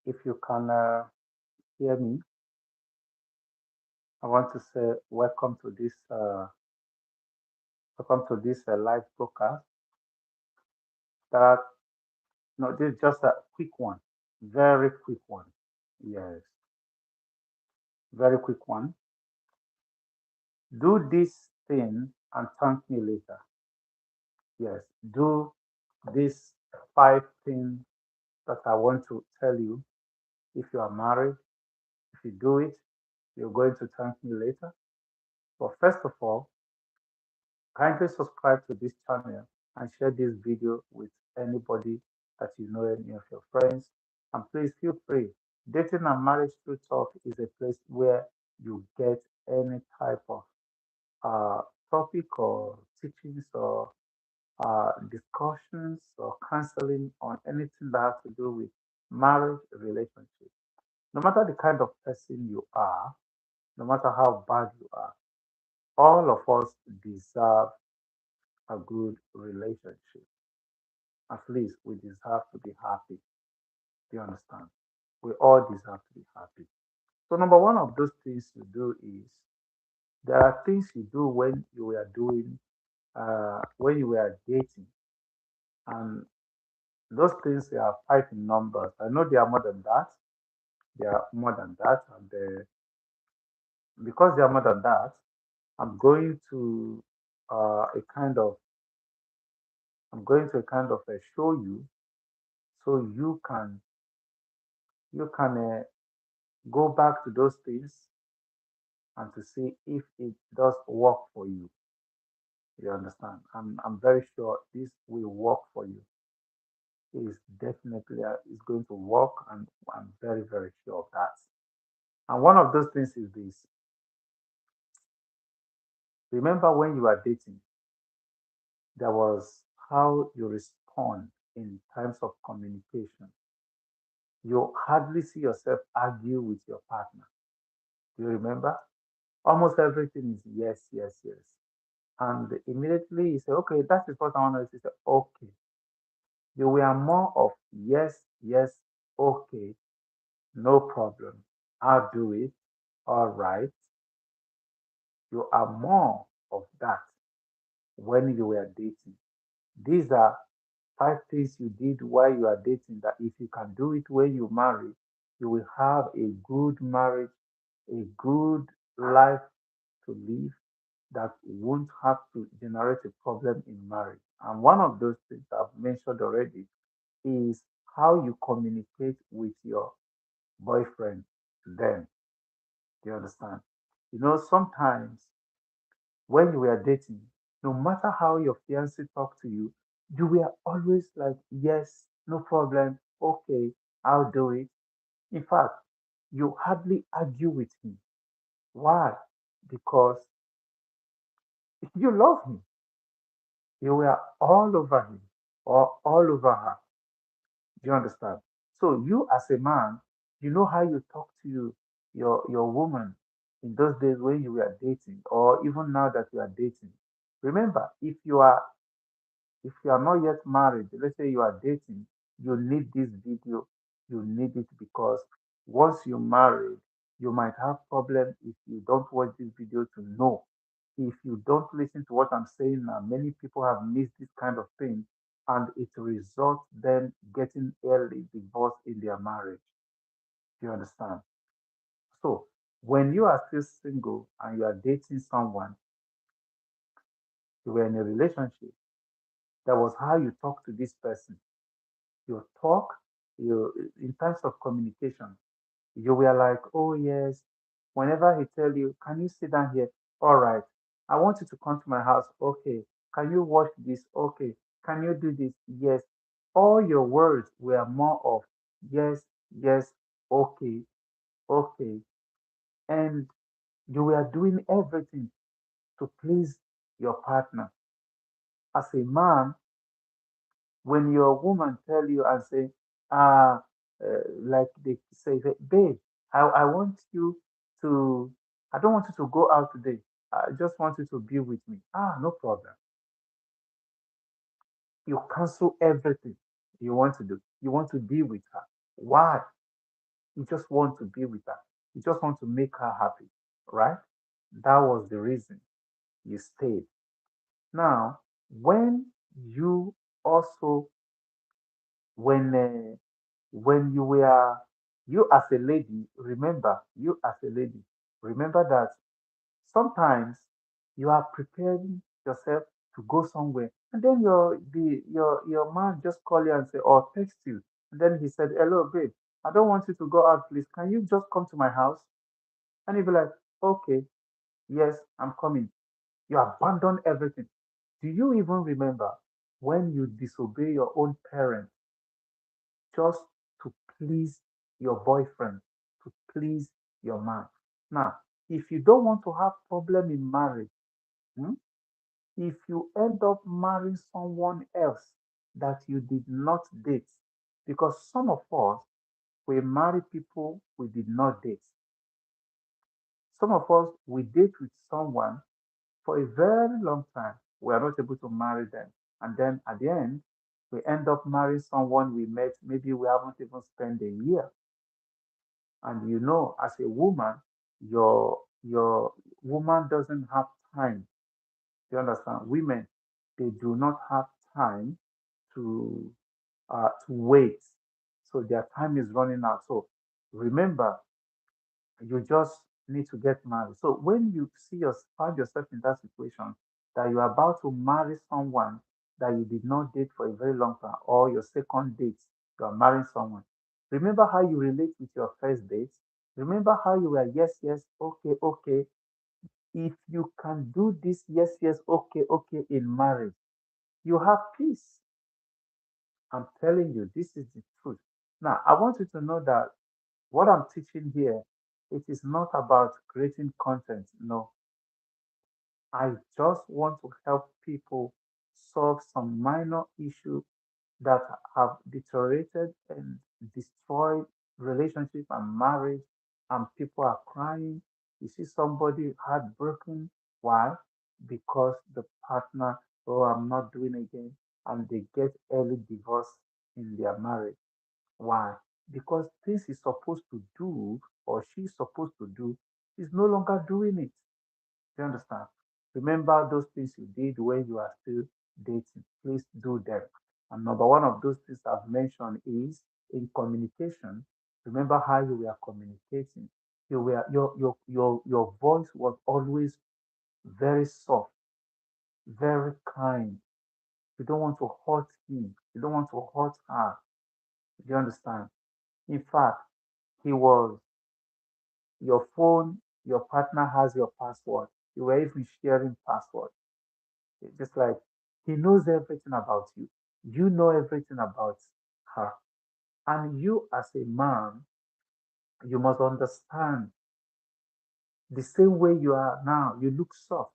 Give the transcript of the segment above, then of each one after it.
If you can hear me, I want to say welcome to this live broadcast. That no, this is just a quick one, very quick one. Yes, very quick one. Do this thing and thank me later. Yes, do these five things that I want to tell you. If you are married, if you do it, you're going to thank me later. But first of all, kindly subscribe to this channel and share this video with anybody that you know, any of your friends. And please feel free. Dating and marriage through talk is a place where you get any type of uh, topic or teachings or discussions or counseling on anything that has to do with marriage relationship. No matter the kind of person you are, no matter how bad you are, all of us deserve a good relationship. At least we deserve to be happy. Do you understand? We all deserve to be happy. So number one of those things you do is there are things you do when you were dating, and those things they are five in numbers. I know they are more than that. They are more than that, and because they are more than that, I'm going to a kind of show you so you can go back to those things and to see if it does work for you. You understand? I'm very sure this will work for you. Is definitely is going to work, and I'm very very sure of that. And one of those things is this: remember when you are dating, there was how you respond in terms of communication. You hardly see yourself argue with your partner. Do you remember? Almost everything is yes, yes, yes. And immediately you say, okay, that is what I want to say. You say, okay. You were more of yes, yes, okay, no problem. I'll do it. All right. You are more of that when you were dating. These are five things you did while you are dating that if you can do it when you marry, you will have a good marriage, a good life to live that won't have to generate a problem in marriage. And one of those things I've mentioned already is how you communicate with your boyfriend then. Do you understand? You know, sometimes when you were dating, no matter how your fiancé talked to you, you were always like, yes, no problem, okay, I'll do it. In fact, you hardly argue with him. Why? Because you love him. You were all over him or all over her. Do you understand? So you as a man, you know how you talk to your woman in those days when you were dating, or even now that you are dating. Remember, if you are not yet married, let's say you are dating, you need this video, you need it because once you married, you might have problem if you don't watch this video to know. If you don't listen to what I'm saying now, many people have missed this kind of thing, and it results them getting early divorce in their marriage. Do you understand? So when you are still single and you are dating someone, you were in a relationship, that was how you talk to this person. You talk, you in terms of communication, you were like, oh yes. Whenever he tell you, can you sit down here? All right. I want you to come to my house. Okay. Can you wash this? Okay. Can you do this? Yes. All your words were more of yes, yes, okay, okay. And you were doing everything to please your partner. As a man, when your woman tell you and say, uh, like they say, babe, I want you to, I don't want you to go out today. I just want you to be with me. Ah, no problem. You cancel everything you want to do. You want to be with her. Why? You just want to be with her. You just want to make her happy, right? That was the reason you stayed. Now, when you also, when when you were, you as a lady, remember, you as a lady, remember that sometimes you are preparing yourself to go somewhere, and then your man just call you and say, or text you, and then he said, "Hello, babe, I don't want you to go out, please. Can you just come to my house?" And you be like, "Okay, yes, I'm coming." You abandon everything. Do you even remember when you disobey your own parents just to please your boyfriend, to please your man? Now, if you don't want to have problem in marriage, hmm, if you end up marrying someone else that you did not date, because some of us, we marry people we did not date. Some of us, we date with someone for a very long time. We are not able to marry them. And then at the end, we end up marrying someone we met, maybe we haven't even spent a year. And you know, as a woman, your woman doesn't have time. You understand? Women, they do not have time to to wait. So their time is running out. So remember, you just need to get married. So when you find yourself in that situation that you are about to marry someone that you did not date for a very long time, or your second date, you are marrying someone. Remember how you relate with your first date. Remember how you were yes, yes, okay, okay. If you can do this yes, yes, okay, okay in marriage, you have peace. I'm telling you, this is the truth. Now, I want you to know that what I'm teaching here, it is not about creating content. No, I just want to help people solve some minor issue that have deteriorated and destroyed relationship and marriage, and people are crying. You see somebody heartbroken. Why? Because the partner, oh, I'm not doing again, and they get early divorce in their marriage. Why? Because this is supposed to do, or she's supposed to do, is no longer doing it. Do you understand? Remember those things you did when you are still dating. Please do them. And number one of those things I've mentioned is in communication. Remember how you were communicating. Your voice was always very soft, very kind. You don't want to hurt him. You don't want to hurt her. Do you understand? In fact, he was your phone, your partner has your password. You were even sharing password. It's just like he knows everything about you. You know everything about her. And you, as a man, you must understand the same way you are now, you look soft.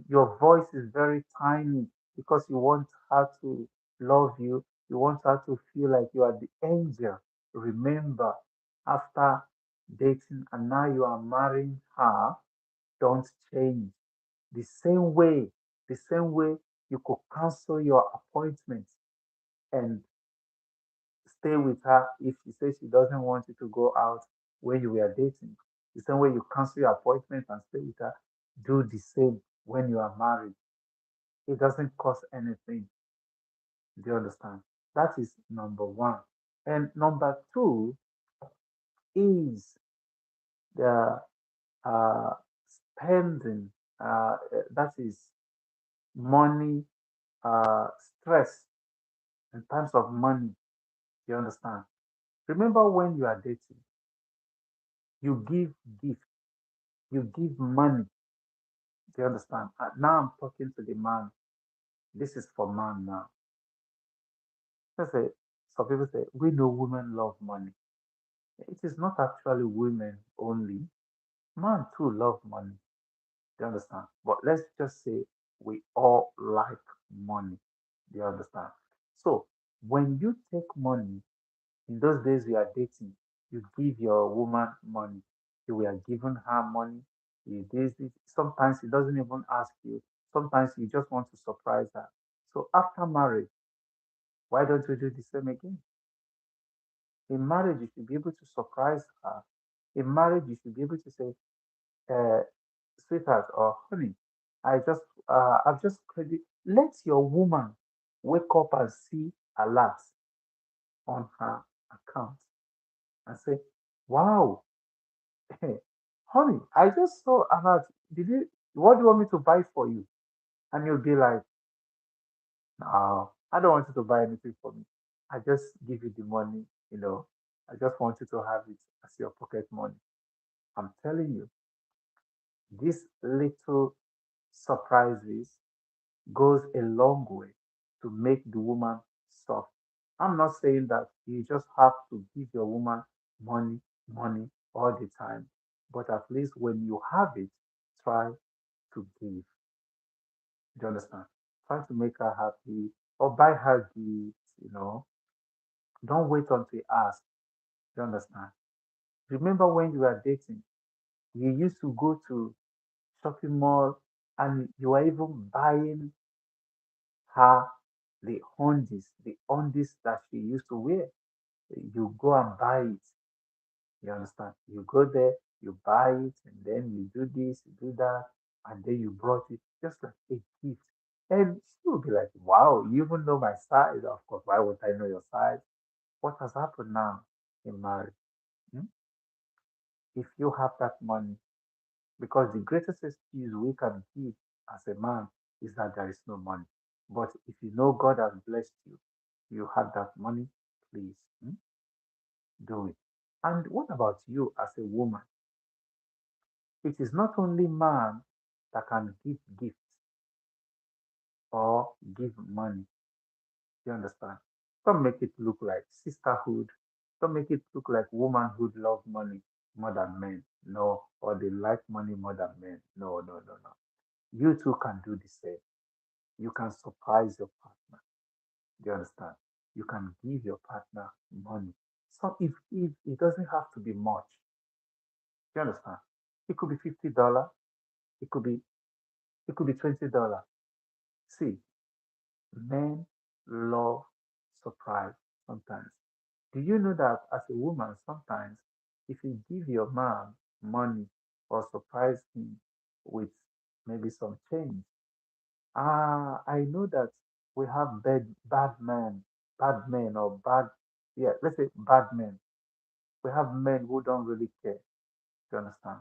Your voice is very tiny because you want her to love you. You want her to feel like you are the angel. Remember, after dating and now you are marrying her, don't change. The same way, the same way you could cancel your appointment and stay with her if she says she doesn't want you to go out when you were dating. The same way you cancel your appointment and stay with her, do the same when you are married. It doesn't cost anything. Do you understand? That is number one. And number two is the uh, spending. That is money stress in terms of money. You understand? Remember when you are dating, you give gift, you give money. Do you understand? Now I'm talking to the man. This is for man now. Let's say some people say we know women love money. It is not actually women only. Man too love money. Do you understand? But let's just say we all like money. Do you understand? So when you take money, in those days we are dating, you give your woman money. You were giving her money. You did it. Sometimes he doesn't even ask you. Sometimes you just want to surprise her. So after marriage, why don't you do the same again? In marriage, you should be able to surprise her. In marriage, you should be able to say, uh, sweetheart or honey, I've just credit. Let your woman wake up and see alerts on her account and say, wow, honey, I just saw alert. Did you, what do you want me to buy for you? And you'll be like, no, I don't want you to buy anything for me. I just give you the money, you know. I just want you to have it as your pocket money. I'm telling you, these little surprises goes a long way to make the woman soft. I'm not saying that you just have to give your woman money, money all the time, but at least when you have it, try to give. Do you understand? Try to make her happy or buy her gifts, you know. Don't wait until you ask. Do you understand? Remember when you were dating, you used to go to shopping mall and you were even buying her the undies that she used to wear. You go and buy it. You understand? You go there, you buy it, and then you do this, you do that, and then you brought it just like a gift. And she will be like, wow, you even know my size. Of course, why would I know your size? What has happened now in marriage? Hmm? If you have that money, because the greatest excuse we can give as a man is that there is no money. But if you know God has blessed you, you have that money, please do it. And what about you as a woman? It is not only man that can give gifts or give money. You understand? Don't make it look like sisterhood. Don't make it look like womanhood love money more than men. No, or they like money more than men. No, no, no, no. You too can do the same. You can surprise your partner. Do you understand? You can give your partner money. So if it doesn't have to be much, do you understand? It could be $50. It could be $20. See, men love surprise sometimes. Do you know that as a woman, sometimes if you give your man money or surprise him with maybe some change, I know that we have bad men or bad, yeah, let's say bad men. We have men who don't really care. Do you understand?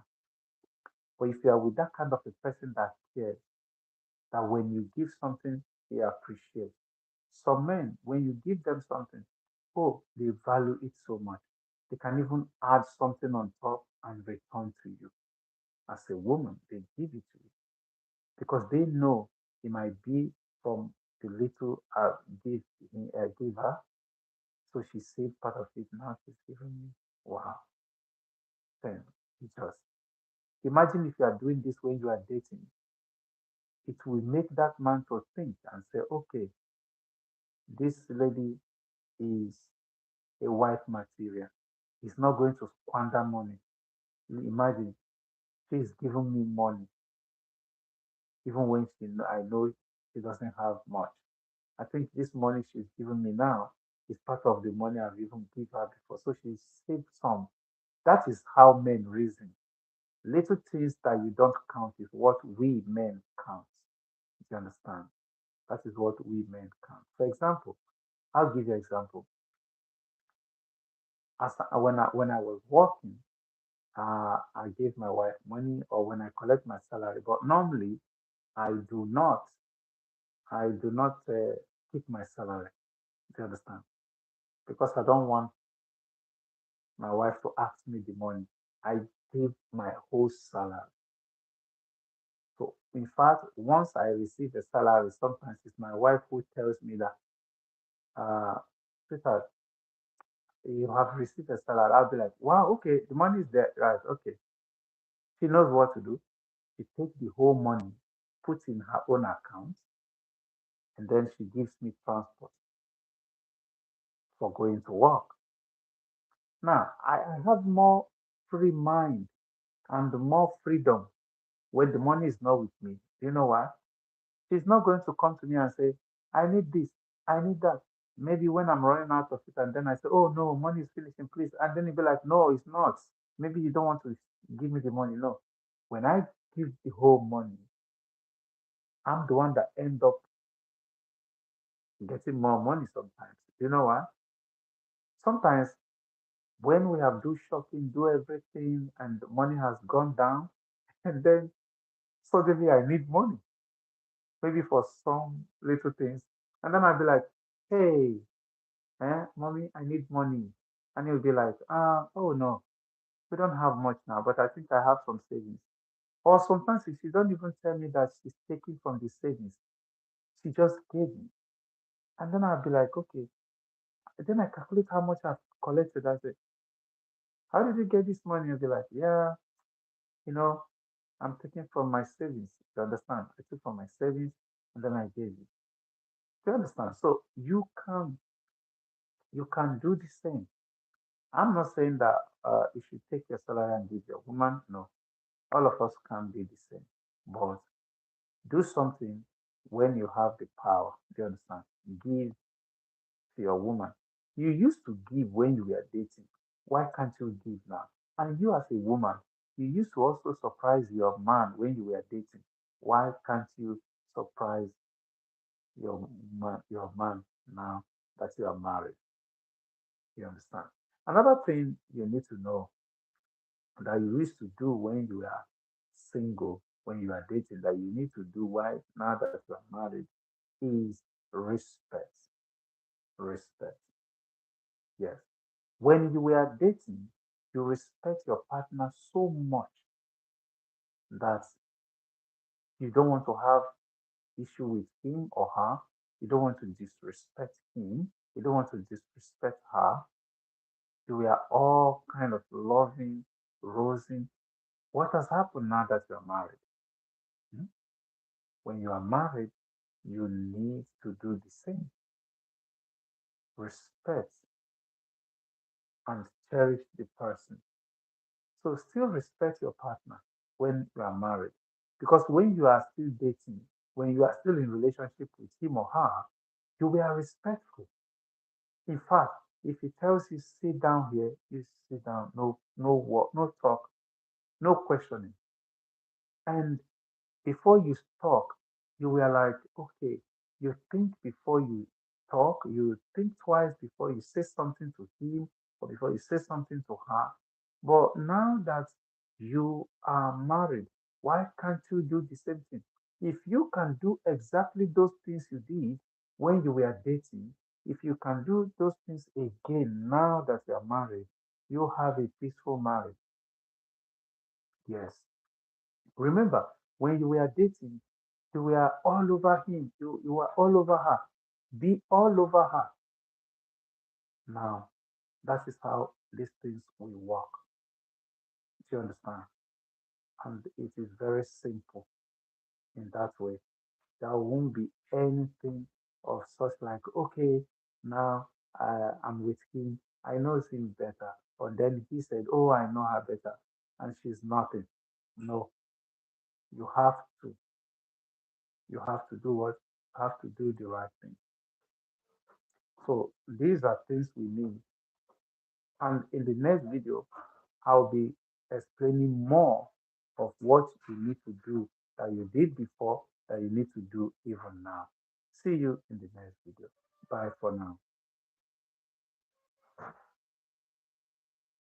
But if you are with that kind of a person that cares, that when you give something, they appreciate. Some men, when you give them something, oh, they value it so much. They can even add something on top and return to you. As a woman, they give it to you because they know it might be from the little give, give her. So she saved part of it. Now she's giving me. Wow. Then just imagine if you are doing this when you are dating. It will make that man to think and say, okay, this lady is a wife material. He's not going to squander money. Imagine she's giving me money, even when I know she doesn't have much. I think this money she's giving me now is part of the money I've even given her before. So she saved some. That is how men reason. Little things that you don't count is what we men count. Do you understand? That is what we men count. For example, I'll give you an example. When I was working, I give my wife money or when I collect my salary. But normally, I do not, I do not keep my salary. Do you understand? Because I don't want my wife to ask me the money. I give my whole salary. So, in fact, once I receive a salary, sometimes it's my wife who tells me that, uh, sweetheart, you have received a salary. I'll be like, wow, okay, the money is there. Right, okay. She knows what to do. She takes the whole money, puts in her own account, and then she gives me transport for going to work. Now, I have more free mind and more freedom when the money is not with me. You know why? She's not going to come to me and say, I need this, I need that. maybe when I'm running out of it, and then I say, oh no, money is finishing, please. And then he'll be like, no, it's not. Maybe you don't want to give me the money. No. When I give the whole money, I'm the one that end up getting more money sometimes. You know what? Sometimes when we have do shopping, do everything, and the money has gone down, and then suddenly I need money, maybe for some little things. And then I'll be like, hey, mommy, I need money. And he'll be like, oh no, we don't have much now, but I think I have some savings. Or sometimes if she don't even tell me that she's taking from the savings, she just gave me. And then I'll be like, okay. And then I calculate how much I've collected. I say, how did you get this money? I'll be like, yeah, you know, I'm taking from my savings. You understand? I took from my savings and then I gave you. Do you understand? So you can do the same. I'm not saying that you should take your salary and give your woman. No, all of us can be the same. But do something when you have the power. Do you understand? Give to your woman. You used to give when you were dating. Why can't you give now? And you as a woman, you used to also surprise your man when you were dating. Why can't you surprise your man now that you are married? You understand? Another thing you need to know that you used to do when you are single, when you are dating, that you need to do why now that you are married is respect. Respect. Yes. When you were dating, you respect your partner so much that you don't want to have issue with him or her. You don't want to disrespect him. You don't want to disrespect her. You were all kind of loving, rosing. What has happened now that you're married? Hmm? When you are married, you need to do the same. Respect and cherish the person. So still respect your partner when you are married. Because when you are still dating, when you are still in relationship with him or her, you were respectful. In fact, if he tells you sit down here, you sit down. No, no work, no talk, no questioning. And before you talk, you were like, okay, you think before you talk, you think twice before you say something to him or before you say something to her. But now that you are married, why can't you do the same thing? If you can do exactly those things you did when you were dating, if you can do those things again now that you are married, you have a peaceful marriage. Yes. Remember, when you were dating, you were all over him, you were all over her. Be all over her. Now, that is how these things will work. Do you understand? And it is very simple in that way. There won't be anything of such like, okay, now I'm with him. I know him better. Or then he said, oh, I know her better. And she's nothing. No, you have to. You have to do what? You have to do the right thing. So these are things we need. And in the next video, I'll be explaining more of what you need to do that you did before that you need to do even now. See you in the next video. Bye for now.